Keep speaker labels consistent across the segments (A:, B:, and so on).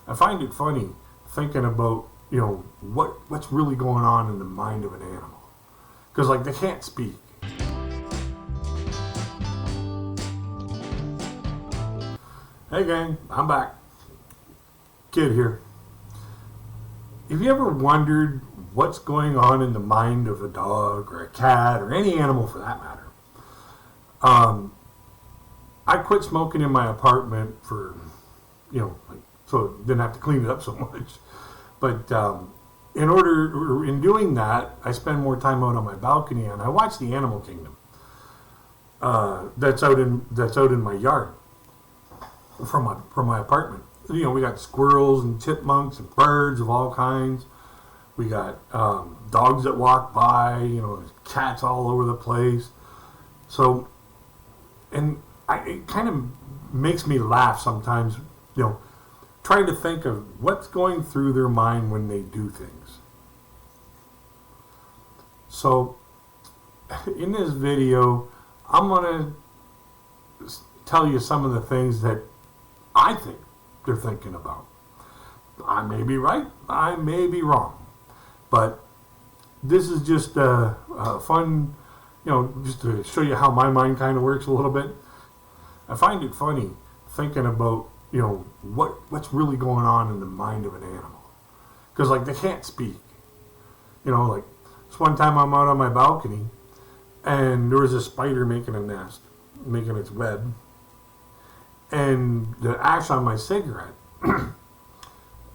A: I find it funny thinking about, what's really going on in the mind of an animal. Because, like, they can't speak. Hey gang, I'm back. Kid here. Have you ever wondered what's going on in the mind of a dog or a cat or any animal for that matter? I quit smoking in my apartment for, so I didn't have to clean it up so much. But in doing that, I spend more time out on my balcony and I watch the animal kingdom. That's out in my yard from my apartment. We got squirrels and chipmunks and birds of all kinds. We got dogs that walk by. There's cats all over the place. So, and it kind of makes me laugh sometimes. Trying to think of what's going through their mind when they do things. So, in this video, I'm gonna tell you some of the things that I think they're thinking about. I may be right, I may be wrong, but this is just a fun, just to show you how my mind kind of works a little bit. I find it funny thinking about, what's really going on in the mind of an animal. Because, like, they can't speak. Like, this one time I'm out on my balcony, and there was a spider making a nest, making its web. And the ash on my cigarette,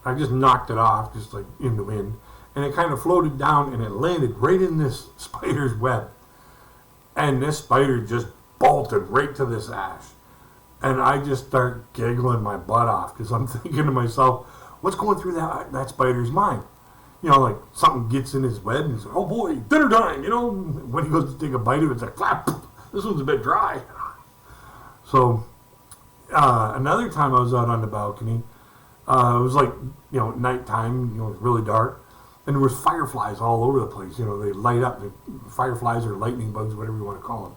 A: I just knocked it off, just like in the wind, and it kind of floated down and it landed right in this spider's web. And this spider just bolted right to this ash. And I just start giggling my butt off because I'm thinking to myself, what's going through that spider's mind? Like something gets in his web and he's like, oh boy, dinner time, when he goes to take a bite of it, it's like, flap, this one's a bit dry. So, another time I was out on the balcony, it was like, nighttime, it was really dark, and there was fireflies all over the place. They light up, the fireflies or lightning bugs, whatever you want to call them.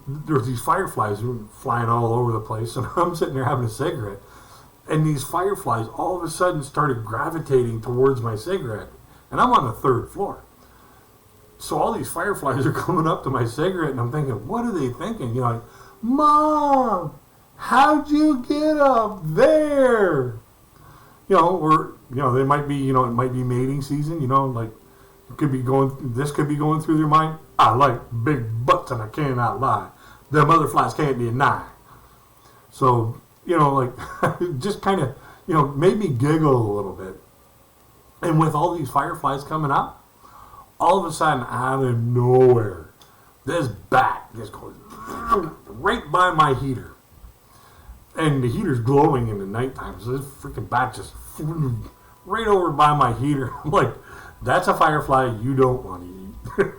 A: There was these fireflies flying all over the place, and I'm sitting there having a cigarette, and these fireflies all of a sudden started gravitating towards my cigarette, and I'm on the 3rd floor. So all these fireflies are coming up to my cigarette, and I'm thinking, what are they thinking? Like, Mom, how'd you get up there? Or they might be, it might be mating season. Like this could be going through their mind. I like big butts and I cannot lie. Them other flies can't deny. So like just kind of made me giggle a little bit. And with all these fireflies coming up, all of a sudden out of nowhere, this bat just goes right by my heater. And the heater's glowing in the nighttime, so this freaking bat just flew right over by my heater. I'm like, that's a firefly you don't want to eat.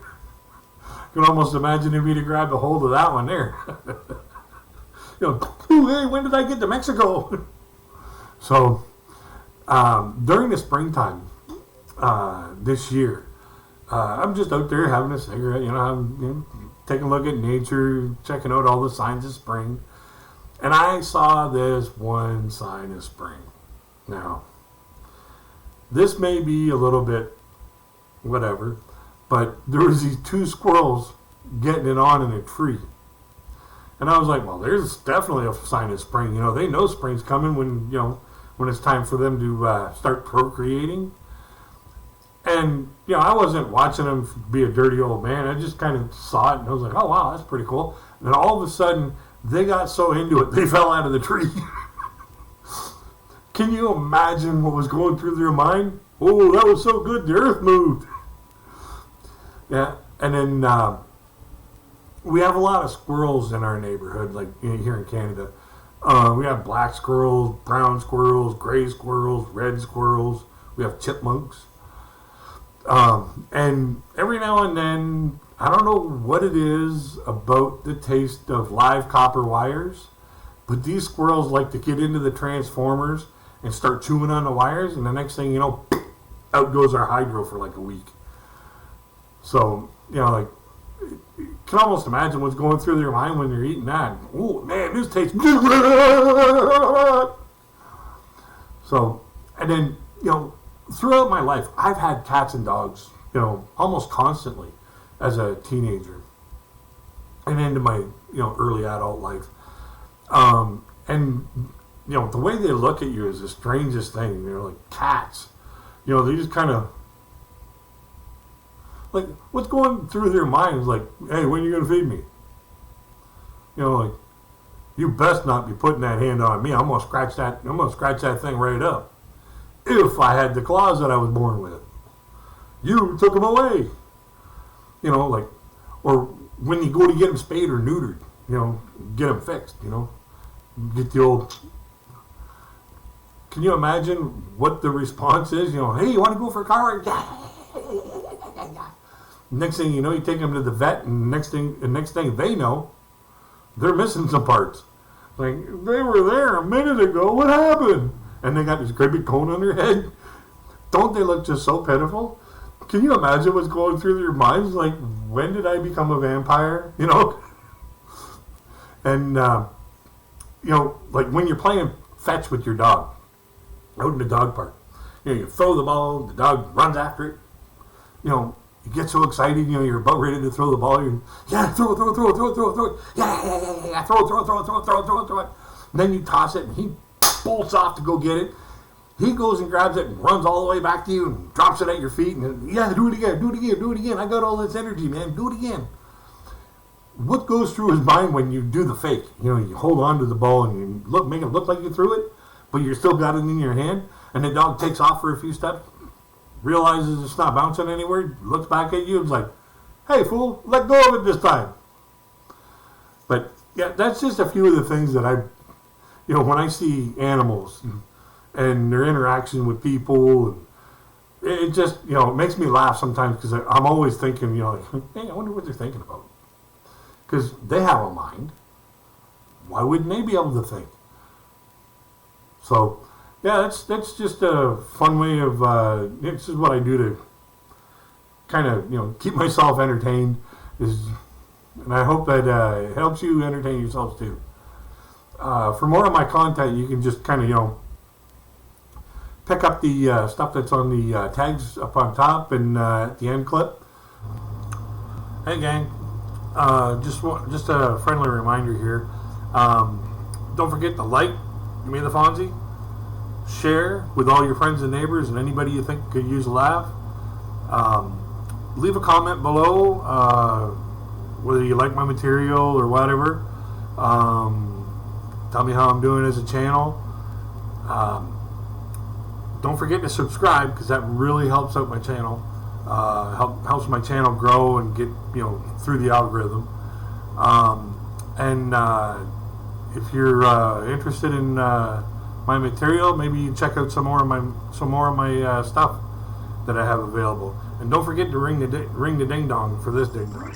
A: You can almost imagine if he'd have grabbed a hold of that one there. Hey, when did I get to Mexico? So, during the springtime this year, I'm just out there having a cigarette, I'm taking a look at nature, checking out all the signs of spring. And I saw this one sign of spring. Now, this may be a little bit whatever, but there was these 2 squirrels getting it on in a tree. And I was like, well, there's definitely a sign of spring. They know spring's coming when it's time for them to start procreating. And, I wasn't watching them be a dirty old man. I just kind of saw it and I was like, oh, wow, that's pretty cool. And then all of a sudden, they got so into it, they fell out of the tree. Can you imagine what was going through their mind? Oh, that was so good, the earth moved. Yeah, and then we have a lot of squirrels in our neighborhood, like here in Canada. We have black squirrels, brown squirrels, gray squirrels, red squirrels. We have chipmunks. And every now and then, I don't know what it is about the taste of live copper wires, but these squirrels like to get into the transformers and start chewing on the wires, and the next thing you know, out goes our hydro for like a week. So, like, you can almost imagine what's going through their mind when they're eating that. Oh, man, this tastes... So, and then, throughout my life, I've had cats and dogs, almost constantly as a teenager and into my, early adult life. And, the way they look at you is the strangest thing. They're like cats. They just kind of, like, what's going through their minds? Like, hey, when are you going to feed me? Like, you best not be putting that hand on me. I'm going to scratch that thing right up. If I had the claws that I was born with. You took them away. Like, or when you go to get them spayed or neutered, get them fixed, Get the old... Can you imagine what the response is? Hey, you want to go for a car ride? Next thing you know, you take them to the vet, and the next thing they know, they're missing some parts. Like, they were there a minute ago. What happened? And they got this great big cone on their head. Don't they look just so pitiful? Can you imagine what's going through their minds? Like, when did I become a vampire? And, like when you're playing fetch with your dog out in the dog park, you throw the ball, the dog runs after it. You get so excited, you're about ready to throw the ball. Yeah, throw it. Yeah, throw it. And then you toss it, and he bolts off to go get it. He goes and grabs it and runs all the way back to you and drops it at your feet. And yeah, do it again. I got all this energy, man. Do it again. What goes through his mind when you do the fake? You hold on to the ball and you make it look like you threw it, but you still got it in your hand. And the dog takes off for a few steps, realizes it's not bouncing anywhere, looks back at you and is like, hey, fool, let go of it this time. But, yeah, that's just a few of the things that when I see animals and their interaction with people, and it just, it makes me laugh sometimes because I'm always thinking, like, hey, I wonder what they're thinking about. Because they have a mind. Why wouldn't they be able to think? So, yeah, that's just a fun way of, this is what I do to kind of, keep myself entertained. And I hope that it helps you entertain yourselves too. For more of my content, you can just kind of, pick up the stuff that's on the tags up on top and at the end clip. Hey gang, just a friendly reminder here. Don't forget to like, give me the Fonzie, share with all your friends and neighbors and anybody you think could use a laugh. Leave a comment below, whether you like my material or whatever. Tell me how I'm doing as a channel. Don't forget to subscribe because that really helps out my channel. Helps my channel grow and get through the algorithm. And if you're interested in my material, maybe you check out some more of my stuff that I have available. And don't forget to ring the ding dong for this ding dong.